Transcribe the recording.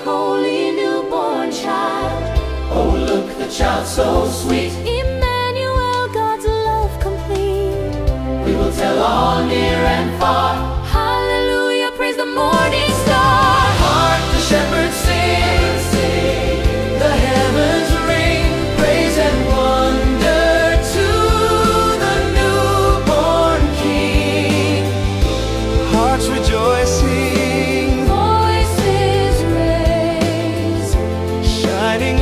holy newborn child. Oh, look, the child so sweet, Emmanuel, God's love complete. we will tell all near and far. Hallelujah, praise the morning star. Hark the shepherds sing, the heavens ring, praise and wonder to the newborn King. Hearts rejoicing, Voices raised, shining